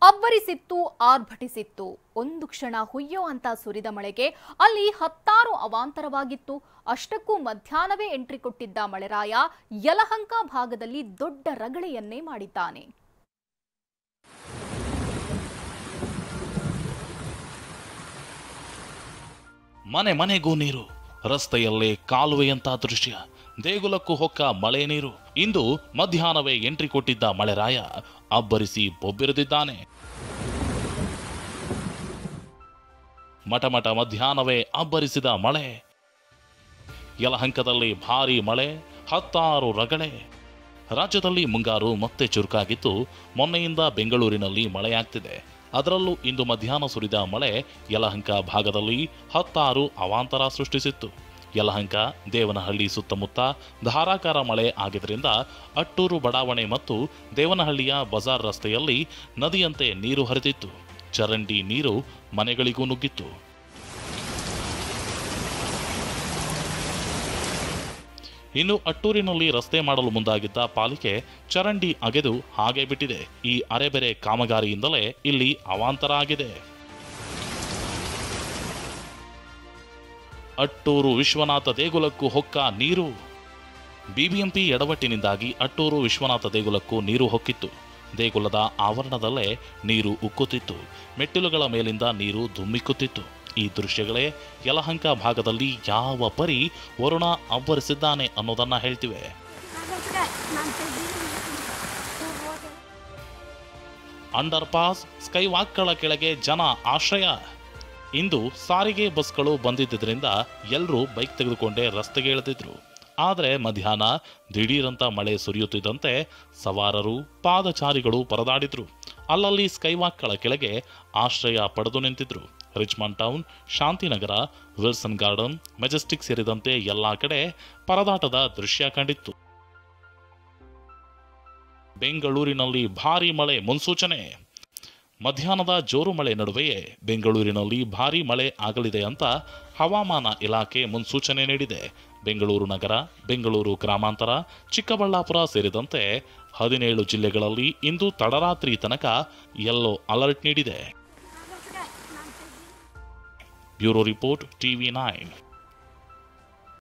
ಅಬ್ಬರಿಸಿತ್ತು, ಆರ್ಭಟಿಸಿತ್ತು. ಒಂದು ಕ್ಷಣ ಹುಯ್ಯೋ ಅಂತ ಸುರಿದ ಮಳೆಗೆ ಅಲ್ಲಿ ಹತ್ತಾರು ಅವಾಂತರವಾಗಿತ್ತು. ಅಷ್ಟಕ್ಕೂ ಮಧ್ಯಾಹ್ನವೇ ಎಂಟ್ರಿ ಕೊಟ್ಟಿದ್ದ ಮಳೆರಾಯ ಯಲಹಂಕ ಭಾಗದಲ್ಲಿ ದೊಡ್ಡ ರಗಳೆಯನ್ನೇ ಮಾಡಿದ್ದಾನೆ. ಮನೆ ಮನೆಗೂ ನೀರು, ರಸ್ತೆಯಲ್ಲೇ ಕಾಲುವೆಯಂತ ದೃಶ್ಯ, ದೇಗುಲಕ್ಕೂ ಹೊಕ್ಕ ಮಳೆ ನೀರು. ಇಂದು ಮಧ್ಯಾಹ್ನವೇ ಎಂಟ್ರಿ ಕೊಟ್ಟಿದ್ದ ಮಳೆರಾಯ ಅಬ್ಬರಿಸಿ ಬೊಬ್ಬಿರಿದಿದ್ದಾನೆ. ಮಠಮಠ ಮಧ್ಯಾಹ್ನವೇ ಅಬ್ಬರಿಸಿದ ಮಳೆ. ಯಲಹಂಕದಲ್ಲಿ ಭಾರೀ ಮಳೆ, ಹತ್ತಾರು ರಗಳೆ. ರಾಜ್ಯದಲ್ಲಿ ಮುಂಗಾರು ಮತ್ತೆ ಚುರುಕಾಗಿದ್ದು, ಮೊನ್ನೆಯಿಂದ ಬೆಂಗಳೂರಿನಲ್ಲಿ ಮಳೆಯಾಗ್ತಿದೆ. ಅದರಲ್ಲೂ ಇಂದು ಮಧ್ಯಾಹ್ನ ಸುರಿದ ಮಳೆ ಯಲಹಂಕ ಭಾಗದಲ್ಲಿ ಹತ್ತಾರು ಅವಾಂತರ ಸೃಷ್ಟಿಸಿತ್ತು. ಯಲಹಂಕ, ದೇವನಹಳ್ಳಿ ಸುತ್ತಮುತ್ತ ಧಾರಾಕಾರ ಮಳೆ ಆಗಿದ್ದರಿಂದ ಅಟ್ಟೂರು ಬಡಾವಣೆ ಮತ್ತು ದೇವನಹಳ್ಳಿಯ ಬಜಾರ್ ರಸ್ತೆಯಲ್ಲಿ ನದಿಯಂತೆ ನೀರು ಹರಿದಿತ್ತು. ಚರಂಡಿ ನೀರು ಮನೆಗಳಿಗೂ ನುಗ್ಗಿತ್ತು. ಇನ್ನು ಅಟ್ಟೂರಿನಲ್ಲಿ ರಸ್ತೆ ಮಾಡಲು ಮುಂದಾಗಿದ್ದ ಪಾಲಿಕೆ ಚರಂಡಿ ಅಗೆದು ಹಾಗೆ ಬಿಟ್ಟಿದೆ. ಈ ಅರೆಬೆರೆ ಕಾಮಗಾರಿಯಿಂದಲೇ ಇಲ್ಲಿ ಅವಾಂತರ ಆಗಿದೆ. ಅಟ್ಟೂರು ವಿಶ್ವನಾಥ ದೇಗುಲಕ್ಕೂ ಹೊಕ್ಕ ನೀರು. ಬಿಬಿಎಂಪಿ ಎಡವಟ್ಟಿನಿಂದಾಗಿ ಅಟ್ಟೂರು ವಿಶ್ವನಾಥ ದೇಗುಲಕ್ಕೂ ನೀರು ಹೊಕ್ಕಿತ್ತು. ದೇಗುಲದ ಆವರಣದಲ್ಲೇ ನೀರು ಉಕ್ಕುತ್ತಿತ್ತು. ಮೆಟ್ಟಿಲುಗಳ ಮೇಲಿಂದ ನೀರು ಧುಮ್ಮಿಕ್ಕುತ್ತಿತ್ತು. ಈ ದೃಶ್ಯಗಳೇ ಯಲಹಂಕ ಭಾಗದಲ್ಲಿ ಯಾವ ಪರಿ ವರುಣ ಅಬ್ಬರಿಸಿದ್ದಾನೆ ಅನ್ನೋದನ್ನ ಹೇಳ್ತಿವೆ. ಅಂಡರ್ ಪಾಸ್, ಸ್ಕೈ ವಾಕ್ಗಳ ಕೆಳಗೆ ಜನ ಆಶ್ರಯ. ಇಂದು ಸಾರಿಗೆ ಬಸ್ಗಳು ಬಂದಿದ್ದರಿಂದ ಎಲ್ಲರೂ ಬೈಕ್ ತೆಗೆದುಕೊಂಡೇ ರಸ್ತೆಗೆ ಇಳಿದಿದ್ರು. ಆದರೆ ಮಧ್ಯಾಹ್ನ ದಿಢೀರಂತ ಮಳೆ ಸುರಿಯುತ್ತಿದ್ದಂತೆ ಸವಾರರು, ಪಾದಚಾರಿಗಳು ಪರದಾಡಿದ್ರು. ಅಲ್ಲಲ್ಲಿ ಸ್ಕೈವಾಕ್ಗಳ ಕೆಳಗೆ ಆಶ್ರಯ ಪಡೆದು ನಿಂತಿದ್ರು. Richmond town, Shantinagar, Wilson garden, Majestic ಸೇರಿದಂತೆ ಎಲ್ಲಾ ಕಡೆ ಪರದಾಟದ ದೃಶ್ಯ ಕಂಡಿತ್ತು. ಬೆಂಗಳೂರಿನಲ್ಲಿ ಭಾರೀ ಮಳೆ ಮುನ್ಸೂಚನೆ. ಮಧ್ಯಾಹ್ನದ ಜೋರು ಮಳೆ ನಡುವೆಯೇ ಬೆಂಗಳೂರಿನಲ್ಲಿ ಭಾರೀ ಮಳೆ ಆಗಲಿದೆ ಅಂತ ಹವಾಮಾನ ಇಲಾಖೆ ಮುನ್ಸೂಚನೆ ನೀಡಿದೆ. ಬೆಂಗಳೂರು ನಗರ, ಬೆಂಗಳೂರು ಗ್ರಾಮಾಂತರ, ಚಿಕ್ಕಬಳ್ಳಾಪುರ ಸೇರಿದಂತೆ 17 ಜಿಲ್ಲೆಗಳಲ್ಲಿ ಇಂದು ತಡರಾತ್ರಿ ತನಕ ಯೆಲ್ಲೋ ಅಲರ್ಟ್ ನೀಡಿದೆ. Bureau report, TV9.